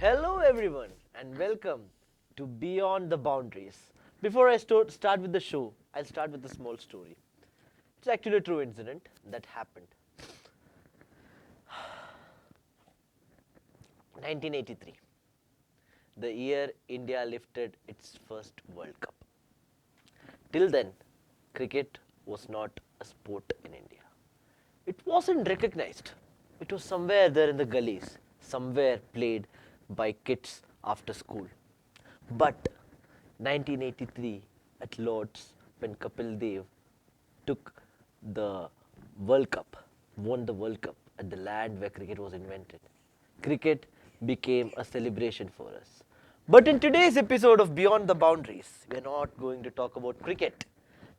Hello everyone and welcome to Beyond the Boundaries. Before I start with the show, I'll start with a small story. It's actually a true incident that happened. 1983, the year India lifted its first World Cup. Till then, cricket was not a sport in India. It wasn't recognized. It was somewhere there in the gullies, somewhere played by kids after school. But 1983 at Lord's, when Kapil Dev took the World Cup, won the World Cup at the land where cricket was invented, cricket became a celebration for us. But in today's episode of Beyond the Boundaries, we're not going to talk about cricket.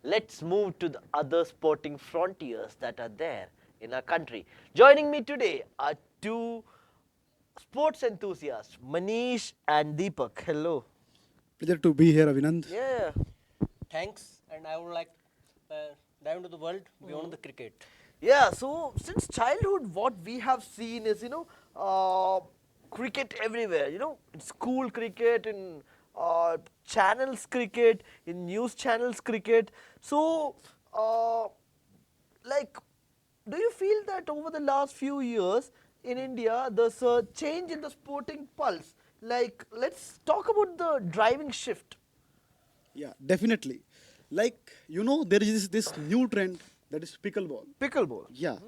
Let's move to the other sporting frontiers that are there in our country. Joining me today are two sports enthusiasts, Manish and Deepak. Hello. Pleasure to be here, Avinand. Yeah. Thanks, and I would like dive into the world beyond the cricket. Yeah, so since childhood, what we have seen is, cricket everywhere, in school cricket, in channels cricket, in news channels cricket. So, like, do you feel that over the last few years in India, there's a change in the sporting pulse? Like, let's talk about the driving shift. Yeah, definitely. There is this new trend that is pickleball. Pickleball. Yeah,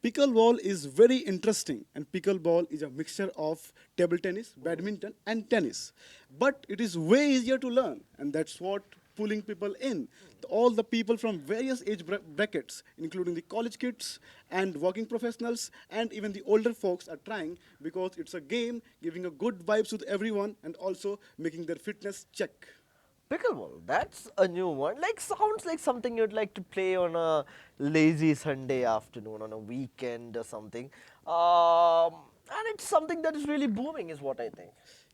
pickleball is very interesting, and pickleball is a mixture of table tennis, badminton, and tennis. But it is way easier to learn, and that's what pulling people in. All the people from various age brackets, including the college kids and working professionals, and even the older folks are trying because it's a game giving a good vibes to everyone and also making their fitness check. Pickleball, that's a new one. Like, sounds like something you'd like to play on a lazy Sunday afternoon, on a weekend or something. And it's something that is really booming, is what I think.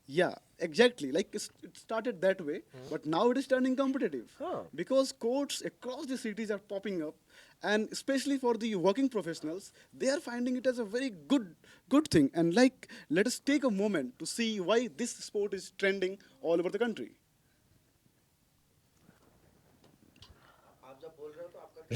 Yeah, exactly. It started that way, but now it is turning competitive Huh. because courts across the cities are popping up, and especially for the working professionals, they are finding it as a very good thing. And let us take a moment to see why this sport is trending all over the country.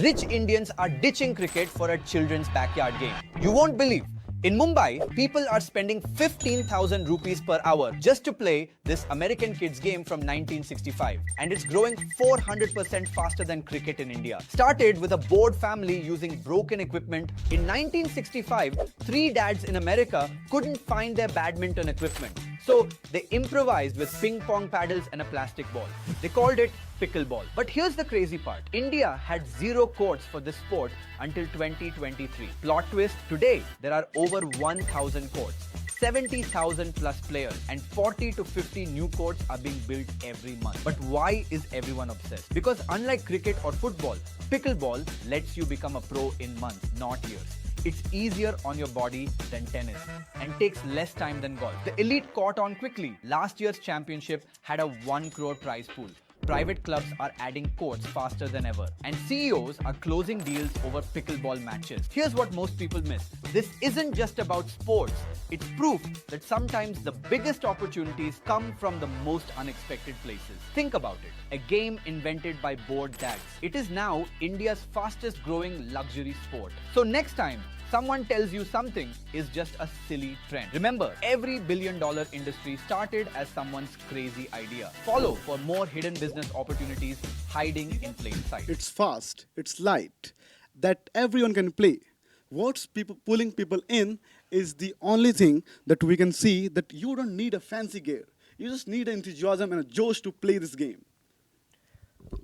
Rich Indians are ditching cricket for a children's backyard game. You won't believe. In Mumbai, people are spending 15,000 rupees per hour just to play this American kids game from 1965. And it's growing 400% faster than cricket in India. Started with a bored family using broken equipment. In 1965, 3 dads in America couldn't find their badminton equipment. So they improvised with ping pong paddles and a plastic ball. They called it pickleball. But here's the crazy part. India had 0 courts for this sport until 2023. Plot twist, today there are over 1,000 courts, 70,000 plus players, and 40 to 50 new courts are being built every month. But why is everyone obsessed? Because unlike cricket or football, pickleball lets you become a pro in months, not years. It's easier on your body than tennis and takes less time than golf. The elite caught on quickly. Last year's championship had a 1 crore prize pool. Private clubs are adding courts faster than ever, and CEOs are closing deals over pickleball matches. Here's what most people miss. This isn't just about sports. It's proof that sometimes the biggest opportunities come from the most unexpected places. Think about it. A game invented by bored dads. It is now India's fastest growing luxury sport. So next time someone tells you something is just a silly trend, remember, every billion-dollar industry started as someone's crazy idea. Follow for more hidden business opportunities hiding in plain sight. It's fast, it's light, that everyone can play. What's pulling people in is the only thing that we can see, that you don't need a fancy gear. You just need enthusiasm and a josh to play this game.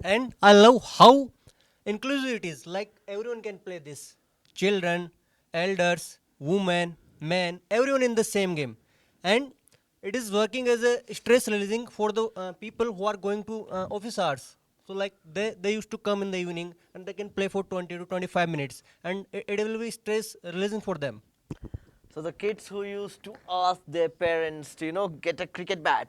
And I love how inclusive it is. Like everyone can play this. Children, elders, women, men, everyone in the same game. And it is working as a stress releasing for the people who are going to office hours. So like they used to come in the evening and they can play for 20 to 25 minutes, and it will be stress releasing for them. So the kids who used to ask their parents to, get a cricket bat.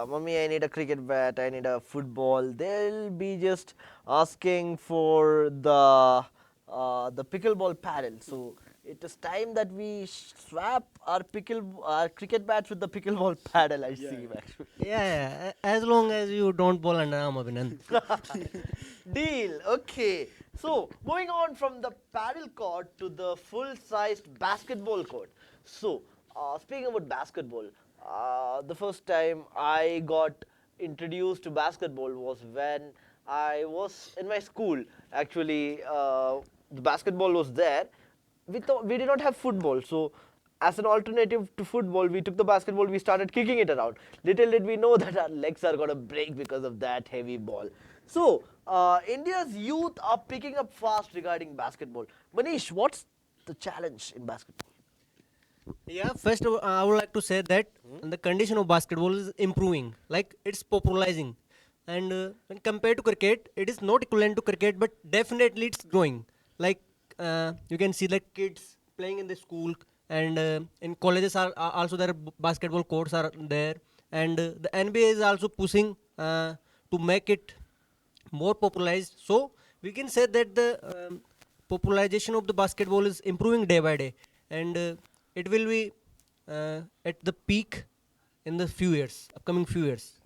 Mummy, I need a cricket bat, I need a football. They'll be just asking for the pickleball paddle. So it is time that we swap our cricket bats with the pickleball paddle. I see, actually. Yeah, as long as you don't bowl under arm, Abhinand. Deal. Okay. So moving on from the paddle court to the full-sized basketball court. So speaking about basketball, the first time I got introduced to basketball was when I was in my school. Actually, the basketball was there. We did not have football, so as an alternative to football, we took the basketball, we started kicking it around. Little did we know that our legs are gonna break because of that heavy ball. So India's youth are picking up fast regarding basketball. Manish, what's the challenge in basketball? Yeah, first I would like to say that the condition of basketball is improving, like it's popularizing. And when compared to cricket, it is not equivalent to cricket, but definitely it's growing. Like you can see like kids playing in the school, and in colleges are also their basketball courts are there. And the NBA is also pushing to make it more popularized. So we can say that the popularization of the basketball is improving day by day, and it will be at the peak in the upcoming few years.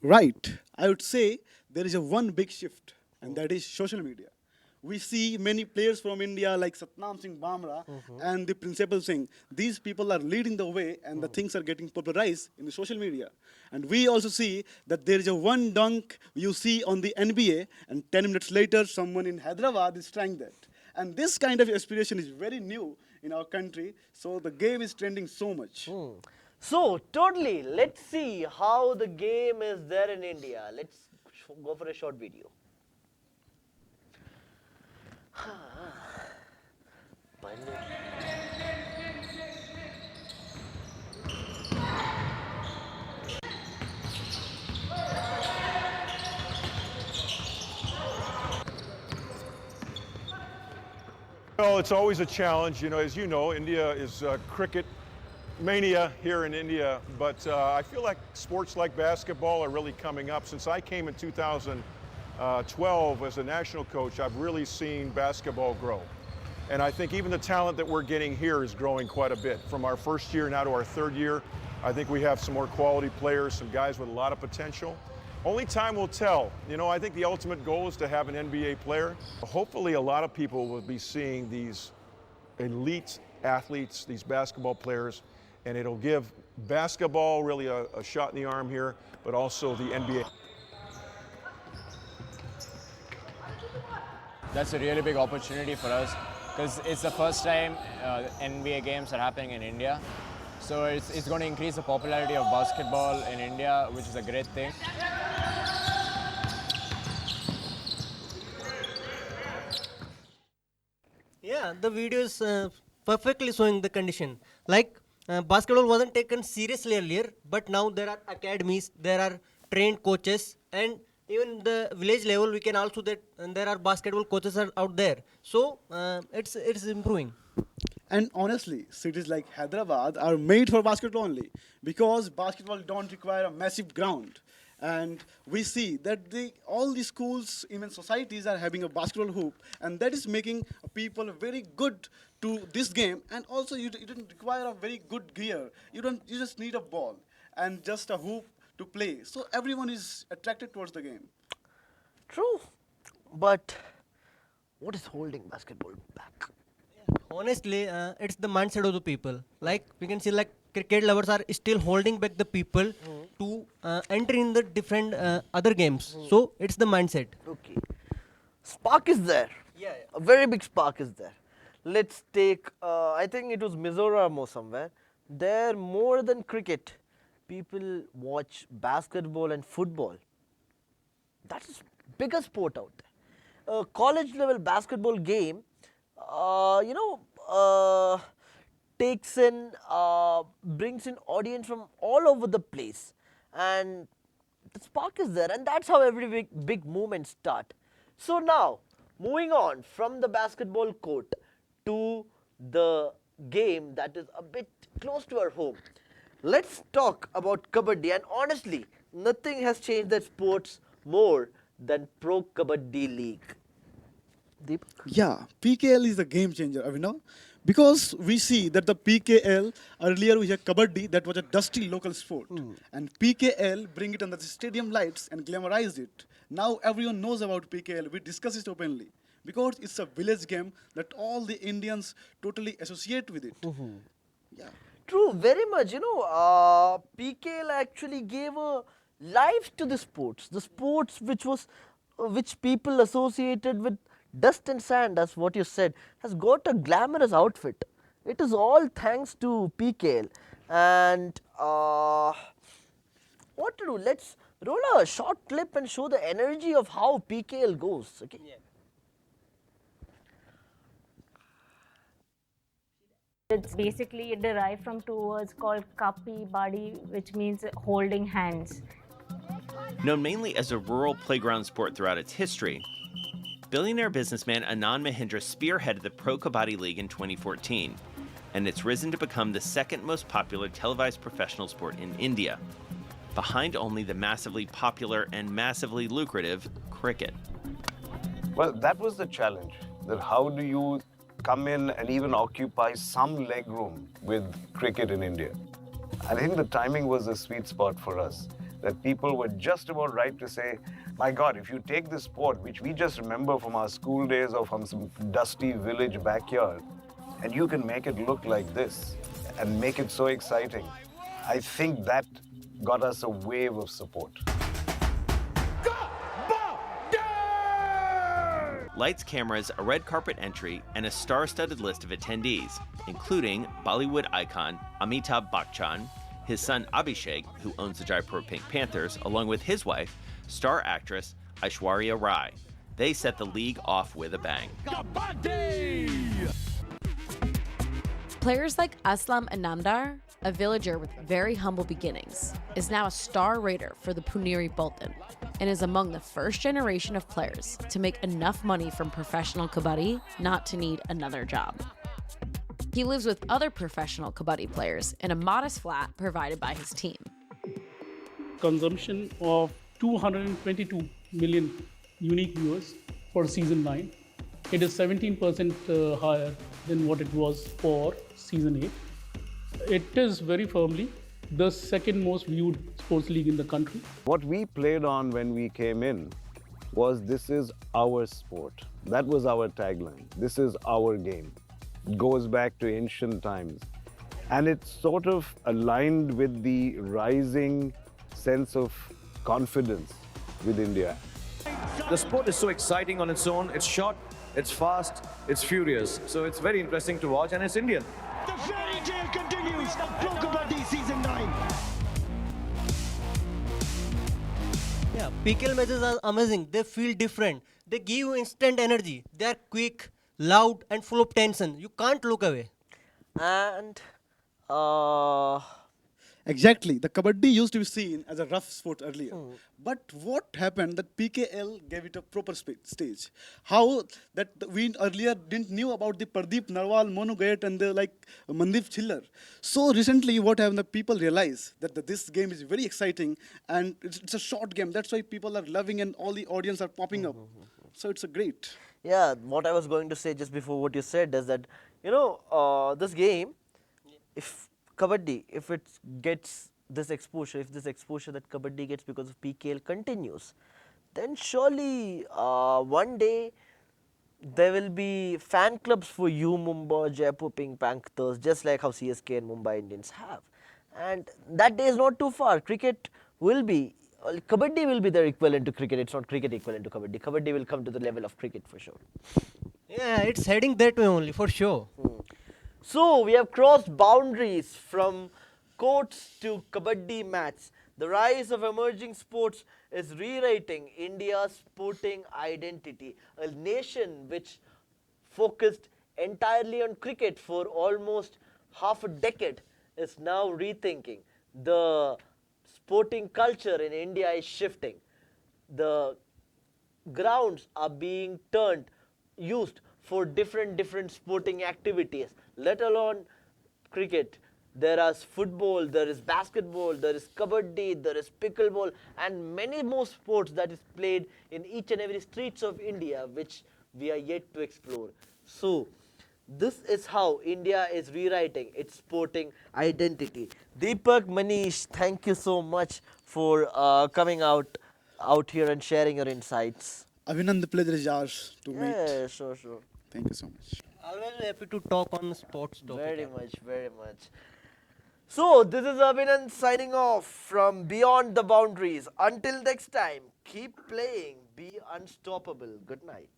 Right. I would say there is a one big shift, and that is social media. We see many players from India like Satnam Singh Bamra and the Principal Singh. These people are leading the way, and the things are getting popularized in the social media. And we also see that there is a one dunk you see on the NBA, and 10 minutes later, someone in Hyderabad is trying that. And this kind of aspiration is very new in our country, so the game is trending so much. So totally, let's see how the game is there in India. Let's go for a short video. Well, it's always a challenge. You know, as you know, India is cricket mania here in India, but I feel like sports like basketball are really coming up. Since I came in 2012 as a national coach, I've really seen basketball grow. And I think even the talent that we're getting here is growing quite a bit. From our first year now to our third year, I think we have some more quality players, some guys with a lot of potential. Only time will tell. You know, I think the ultimate goal is to have an NBA player. Hopefully a lot of people will be seeing these elite athletes, these basketball players, and it'll give basketball really a shot in the arm here, but also the NBA. That's a really big opportunity for us because it's the first time NBA games are happening in India. So it's going to increase the popularity of basketball in India, which is a great thing. Yeah, the video is perfectly showing the condition. Like basketball wasn't taken seriously earlier, but now there are academies, there are trained coaches, and even the village level we can also that there are basketball coaches are out there. So it's improving. And honestly, cities like Hyderabad are made for basketball only because basketball don't require a massive ground. And we see that all the schools, even societies, are having a basketball hoop, and that is making people very good to this game. And also, you don't require a very good gear. You just need a ball and just a hoop to play. So everyone is attracted towards the game. True, but what is holding basketball back? Honestly, it's the mindset of the people. Like we can see, like cricket lovers are still holding back the people to enter in the different other games. So it's the mindset. Okay. Spark is there. Yeah. A very big spark is there. Let's take, I think it was Mizoram or somewhere. There, more than cricket, people watch basketball and football. That's bigger sport out there. A college level basketball game, takes in, brings in audience from all over the place. And the spark is there, and that's how every big movement start. So now, moving on from the basketball court to the game that is a bit close to our home. Let's talk about Kabaddi, and honestly, nothing has changed that sports more than Pro Kabaddi League. Deepak? Yeah, PKL is the game changer, Avinav, Because we see that the PKL, earlier we had Kabaddi, that was a dusty local sport. And PKL bring it under the stadium lights and glamorize it. Now everyone knows about PKL, we discuss it openly. Because it's a village game that all the Indians totally associate with it. Yeah. True, very much. PKL actually gave a life to the sports which people associated with dust and sand, as what you said, has got a glamorous outfit. It is all thanks to PKL. And what to do? Let's roll a short clip and show the energy of how PKL goes. Okay. It's basically derived from two words called kapi badi, which means holding hands. Known mainly as a rural playground sport throughout its history, billionaire businessman Anand Mahindra spearheaded the Pro Kabaddi League in 2014, and it's risen to become the second most popular televised professional sport in India, behind only the massively popular and massively lucrative cricket. Well, that was the challenge, that how do you come in and even occupy some leg room with cricket in India? I think the timing was a sweet spot for us, that people were just about right to say, my God, if you take this sport, which we just remember from our school days or from some dusty village backyard, and you can make it look like this and make it so exciting, I think that got us a wave of support. Lights, cameras, a red carpet entry, and a star-studded list of attendees, including Bollywood icon Amitabh Bachchan, his son Abhishek, who owns the Jaipur Pink Panthers, along with his wife, star actress Aishwarya Rai. They set the league off with a bang. Players like Aslam Anandar, a villager with very humble beginnings, is now a star raider for the Puneri Bolton and is among the first generation of players to make enough money from professional kabaddi not to need another job. He lives with other professional kabaddi players in a modest flat provided by his team. Consumption of 222 million unique viewers for season 9. It is 17% higher than what it was for season 8. It is very firmly the second most viewed sports league in the country. What we played on when we came in was, this is our sport. That was our tagline. This is our game. It goes back to ancient times. And it's sort of aligned with the rising sense of confidence with India. The sport is so exciting on its own. It's short, it's fast, it's furious. So it's very interesting to watch, and it's Indian. The fairy tale continues. Pro Kabaddi Season 9. Yeah, PKL matches are amazing. They feel different. They give you instant energy. They are quick, loud, and full of tension. You can't look away. And Exactly. The Kabaddi used to be seen as a rough sport earlier. But what happened that PKL gave it a proper stage? How that we earlier didn't knew about the Pardeep Narwal, Monu Gayat and the Mandeep Chillar. So recently what happened, that people realize that this game is very exciting and it's a short game. That's why people are loving and all the audience are popping up. So it's a great. yeah, what I was going to say just before what you said is that, this game, if Kabaddi, if it gets this exposure, if this exposure that Kabaddi gets because of PKL continues, then surely one day there will be fan clubs for you Mumbai, Jaipur Pink Panthers, just like how CSK and Mumbai Indians have. And that day is not too far. Cricket will be, Kabaddi will be their equivalent to cricket. It's not cricket equivalent to Kabaddi. Kabaddi will come to the level of cricket for sure. Yeah, it's heading that way only, for sure. So we have crossed boundaries from courts to Kabaddi mats. The rise of emerging sports is rewriting India's sporting identity. A nation which focused entirely on cricket for almost half a decade is now rethinking. The sporting culture in India is shifting. The grounds are being used for different sporting activities, let alone cricket. There is football, there is basketball, there is kabaddi, there is pickleball, and many more sports that is played in each and every streets of India, which we are yet to explore. So, This is how India is rewriting its sporting identity. Deepak, Manish, thank you so much for coming out here and sharing your insights. Abhinand, the pleasure is ours to meet. Yeah, sure. Thank you so much. Always happy to talk on sports topic. Very much. So, this is Abhinand signing off from Beyond the Boundaries. Until next time, keep playing, be unstoppable. Good night.